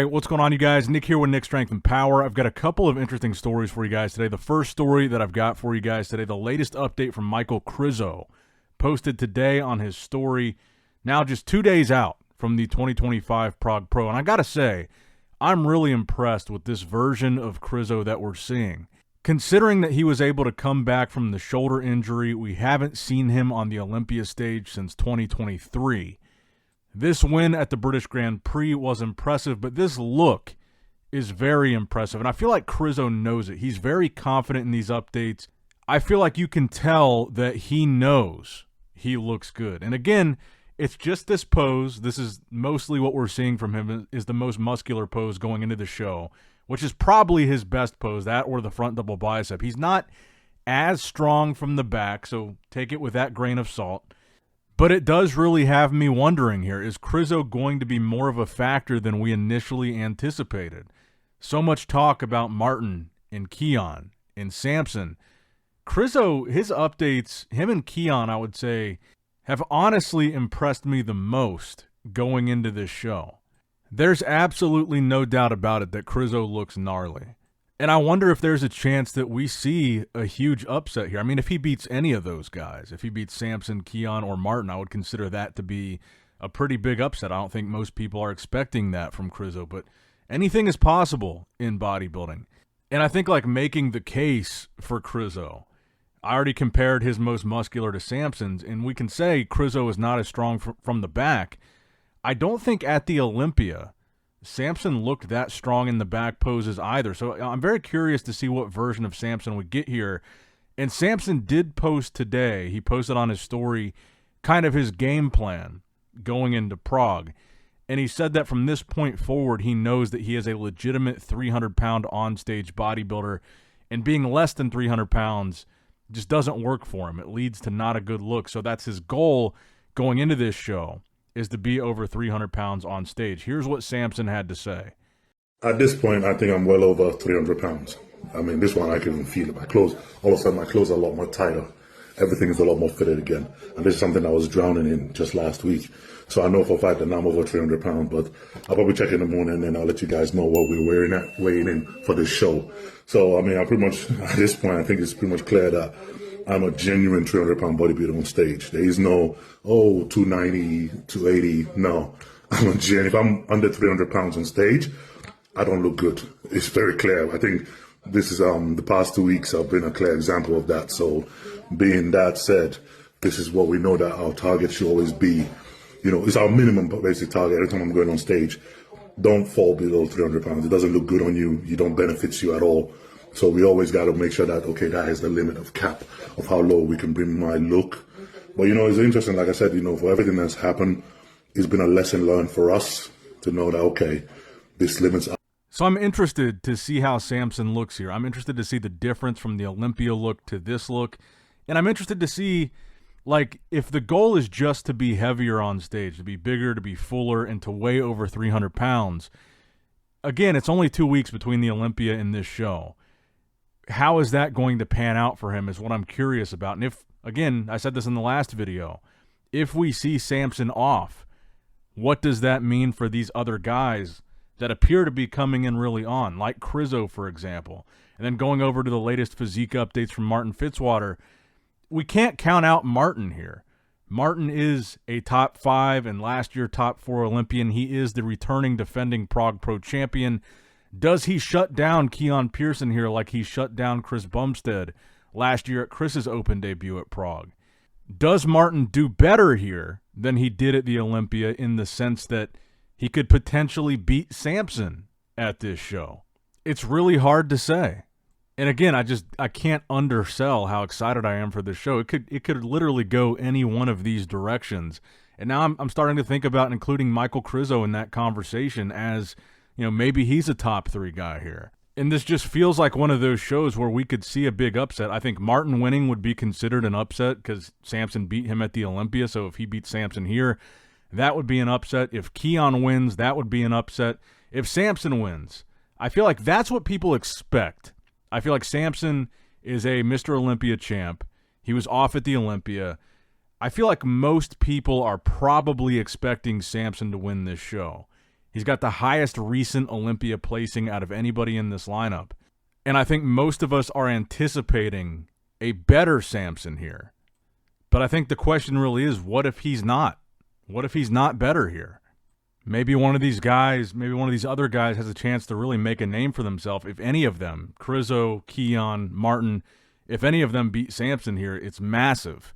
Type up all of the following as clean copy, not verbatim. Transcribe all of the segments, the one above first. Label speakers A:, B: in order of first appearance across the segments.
A: right, what's going on, you guys? Nick here with Nick Strength and Power. I've got a couple of interesting stories for you guys today. The first story that I've got for you guys today, the latest update from Michael Krizo, posted today on his story, now just 2 days out from the 2025 Prague Pro. And I got to say, I'm really impressed with this version of Krizo that we're seeing. Considering that he was able to come back from the shoulder injury, we haven't seen him on the Olympia stage since 2023. This win at the British Grand Prix was impressive, but this look is very impressive. And I feel like Krizo knows it. He's very confident in these updates. I feel like you can tell that he knows he looks good. And again, it's just this pose. This is mostly what we're seeing from him is the most muscular pose going into the show, which is probably his best pose, that or the front double bicep. He's not as strong from the back, so take it with that grain of salt. But it does really have me wondering here, is Krizo going to be more of a factor than we initially anticipated? So much talk about Martin and Keon and Samson. Krizo, his updates, him and Keon, I would say, have honestly impressed me the most going into this show. There's absolutely no doubt about it that Krizo looks gnarly. And I wonder if there's a chance that we see a huge upset here. I mean, if he beats any of those guys, if he beats Samson, Keon, or Martin, I would consider that to be a pretty big upset. I don't think most people are expecting that from Krizo, but anything is possible in bodybuilding. And I think like making the case for Krizo, I already compared his most muscular to Samson's, and we can say Krizo is not as strong from the back. I don't think at the Olympia, Samson looked that strong in the back poses either. So I'm very curious to see what version of Samson we get here. And Samson did post today. He posted on his story kind of his game plan going into Prague. And he said that from this point forward, he knows that he is a legitimate 300-pound on-stage bodybuilder. And being less than 300 pounds just doesn't work for him. It leads to not a good look. So that's his goal going into this show, is to be over 300 pounds on stage. Here's what Samson had to say.
B: At this point, I think I'm well over 300 pounds. I mean, this one I can even feel it. My clothes, all of a sudden, my clothes are a lot more tighter. Everything is a lot more fitted again. And this is something I was drowning in just last week. So I know for a fact that now I'm over 300 pounds, but I'll probably check in the morning and I'll let you guys know what we're weighing in for this show. So, I mean, I pretty much, at this point, I think it's pretty much clear that I'm a genuine 300-pound bodybuilder on stage. There is no, 290, 280. No, I'm a genuine. If I'm under 300 pounds on stage, I don't look good. It's very clear. I think this is the past 2 weeks have been a clear example of that. So, being that said, this is what we know that our target should always be. You know, it's our minimum basic target. Every time I'm going on stage, don't fall below 300 pounds. It doesn't look good on you. You don't benefit you at all. So we always got to make sure that, okay, that is the limit of cap of how low we can bring my look. But, you know, it's interesting. Like I said, you know, for everything that's happened, it's been a lesson learned for us to know that, okay, this limits.
A: So I'm interested to see how Samson looks here. I'm interested to see the difference from the Olympia look to this look. And I'm interested to see, like, if the goal is just to be heavier on stage, to be bigger, to be fuller, and to weigh over 300 pounds. Again, it's only 2 weeks between the Olympia and this show. How is that going to pan out for him is what I'm curious about. And if, again, I said this in the last video, if we see Samson off, what does that mean for these other guys that appear to be coming in really on, like Krizo, for example? And then going over to the latest physique updates from Martin Fitzwater, we can't count out Martin here. Martin is a top 5 and last year top 4 Olympian. He is the returning defending Prague Pro champion. Does he shut down Keon Pearson here like he shut down Chris Bumstead last year at Chris's Open debut at Prague? Does Martin do better here than he did at the Olympia in the sense that he could potentially beat Samson at this show? It's really hard to say. And again, I can't undersell how excited I am for this show. It could literally go any one of these directions. And now I'm starting to think about including Michael Krizo in that conversation as, you know, maybe he's a top 3 guy here. And this just feels like one of those shows where we could see a big upset. I think Martin winning would be considered an upset because Samson beat him at the Olympia. So if he beats Samson here, that would be an upset. If Keon wins, that would be an upset. If Samson wins, I feel like that's what people expect. I feel like Samson is a Mr. Olympia champ. He was off at the Olympia. I feel like most people are probably expecting Samson to win this show. He's got the highest recent Olympia placing out of anybody in this lineup. And I think most of us are anticipating a better Samson here. But I think the question really is, what if he's not? What if he's not better here? Maybe one of these guys, maybe one of these other guys has a chance to really make a name for themselves. If any of them, Krizo, Keon, Martin, if any of them beat Samson here, it's massive.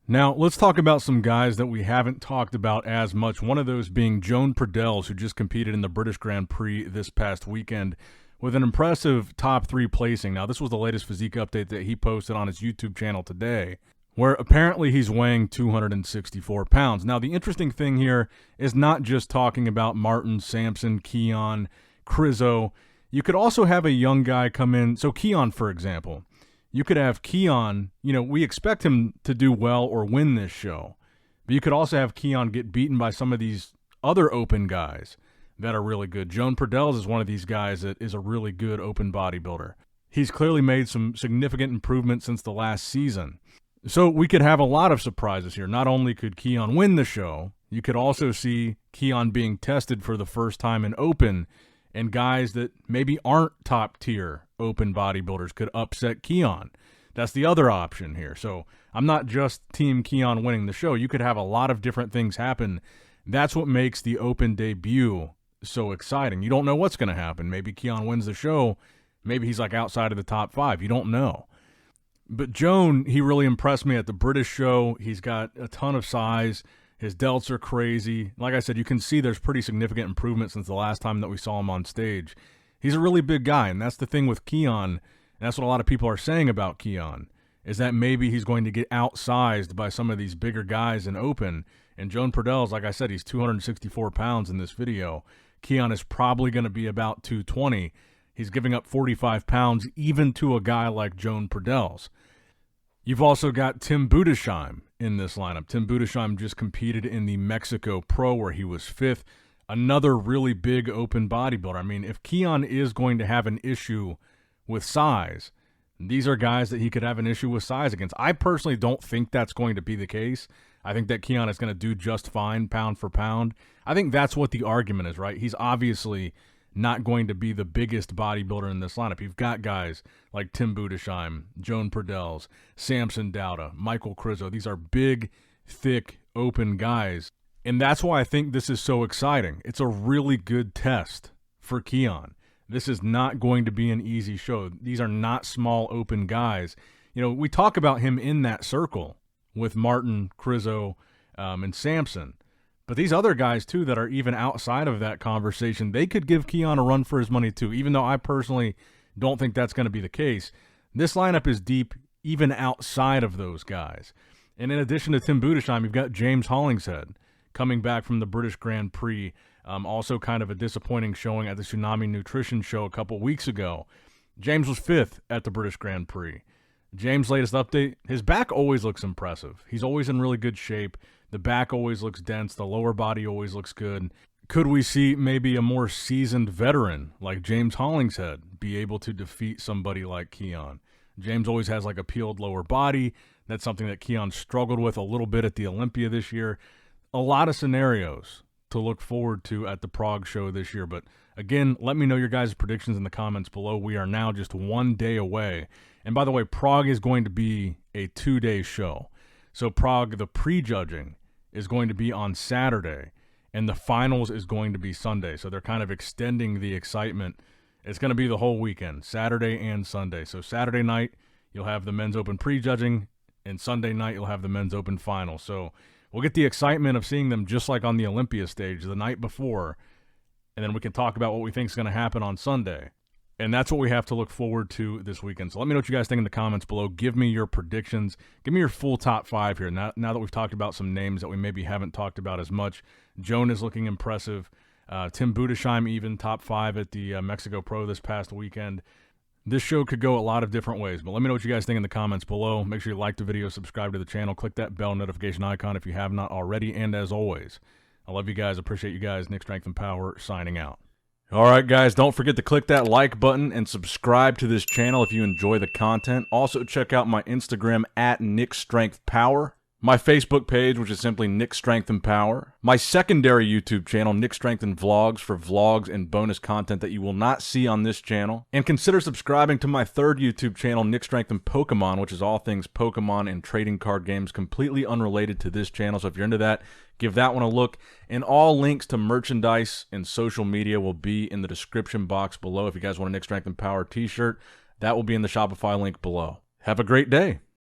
A: Now, let's talk about some guys that we haven't talked about as much. One of those being Joan Pradells, who just competed in the British Grand Prix this past weekend with an impressive top 3 placing. Now, this was the latest physique update that he posted on his YouTube channel today, where apparently he's weighing 264 pounds. Now, the interesting thing here is not just talking about Martin, Samson, Keon, Krizo. You could also have a young guy come in. So Keon, for example, you could have Keon, we expect him to do well or win this show. But you could also have Keon get beaten by some of these other open guys that are really good. Joan Pradells is one of these guys that is a really good open bodybuilder. He's clearly made some significant improvements since the last season. So we could have a lot of surprises here. Not only could Keon win the show, you could also see Keon being tested for the first time in open, and guys that maybe aren't top-tier open bodybuilders could upset Keon. That's the other option here. So I'm not just Team Keon winning the show. You could have a lot of different things happen. That's what makes the open debut so exciting. You don't know what's going to happen. Maybe Keon wins the show. Maybe he's like outside of the top 5. You don't know. But Joan, he really impressed me at the British show. He's got a ton of size. His delts are crazy. Like I said, you can see there's pretty significant improvement since the last time that we saw him on stage. He's a really big guy, and that's the thing with Keon, and that's what a lot of people are saying about Keon, is that maybe he's going to get outsized by some of these bigger guys in open. And Joan Pradells, like I said, he's 264 pounds in this video. Keon is probably going to be about 220. He's giving up 45 pounds even to a guy like Joan Pradells. You've also got Tim Budeshiem in this lineup. Tim Budeshiem just competed in the Mexico Pro where he was 5th. Another really big open bodybuilder. I mean, if Keon is going to have an issue with size, these are guys that he could have an issue with size against. I personally don't think that's going to be the case. I think that Keon is going to do just fine pound for pound. I think that's what the argument is, right? He's obviously not going to be the biggest bodybuilder in this lineup. You've got guys like Tim Budeshiem, Joan Pradells, Samson Dauda, Michael Krizo. These are big, thick, open guys. And that's why I think this is so exciting. It's a really good test for Keon. This is not going to be an easy show. These are not small, open guys. We talk about him in that circle with Martin, Krizo, and Samson. But these other guys, too, that are even outside of that conversation, they could give Keon a run for his money, too, even though I personally don't think that's going to be the case. This lineup is deep even outside of those guys. And in addition to Tim Budeshiem, you've got James Hollingshead coming back from the British Grand Prix. Also kind of a disappointing showing at the Tsunami Nutrition Show a couple weeks ago. James was 5th at the British Grand Prix. James' latest update, his back always looks impressive. He's always in really good shape. The back always looks dense. The lower body always looks good. Could we see maybe a more seasoned veteran like James Hollingshead be able to defeat somebody like Keon? James always has like a peeled lower body. That's something that Keon struggled with a little bit at the Olympia this year. A lot of scenarios to look forward to at the Prague show this year. But again, let me know your guys' predictions in the comments below. We are now just 1 day away. And by the way, Prague is going to be a 2-day show. So Prague, the prejudging is going to be on Saturday, and the finals is going to be Sunday. So they're kind of extending the excitement. It's going to be the whole weekend, Saturday and Sunday. So Saturday night, you'll have the men's open prejudging, and Sunday night, you'll have the men's open final. So we'll get the excitement of seeing them just like on the Olympia stage the night before, and then we can talk about what we think is going to happen on Sunday. And that's what we have to look forward to this weekend. So let me know what you guys think in the comments below. Give me your predictions. Give me your full top 5 here. Now that we've talked about some names that we maybe haven't talked about as much. Joan is looking impressive. Tim Budeshiem even top 5 at the Mexico Pro this past weekend. This show could go a lot of different ways, but let me know what you guys think in the comments below. Make sure you like the video, subscribe to the channel, click that bell notification icon if you have not already. And as always, I love you guys. Appreciate you guys. Nick Strength and Power signing out. All right, guys, don't forget to click that like button and subscribe to this channel if you enjoy the content. Also, check out my Instagram at NickStrengthPower. my Facebook page, which is simply Nick Strength and Power, my secondary YouTube channel, Nick Strength and Vlogs, for vlogs and bonus content that you will not see on this channel, and consider subscribing to my third YouTube channel, Nick Strength and Pokemon, which is all things Pokemon and trading card games, completely unrelated to this channel. So if you're into that, give that one a look. And all links to merchandise and social media will be in the description box below. If you guys want a Nick Strength and Power t-shirt, that will be in the Shopify link below. Have a great day.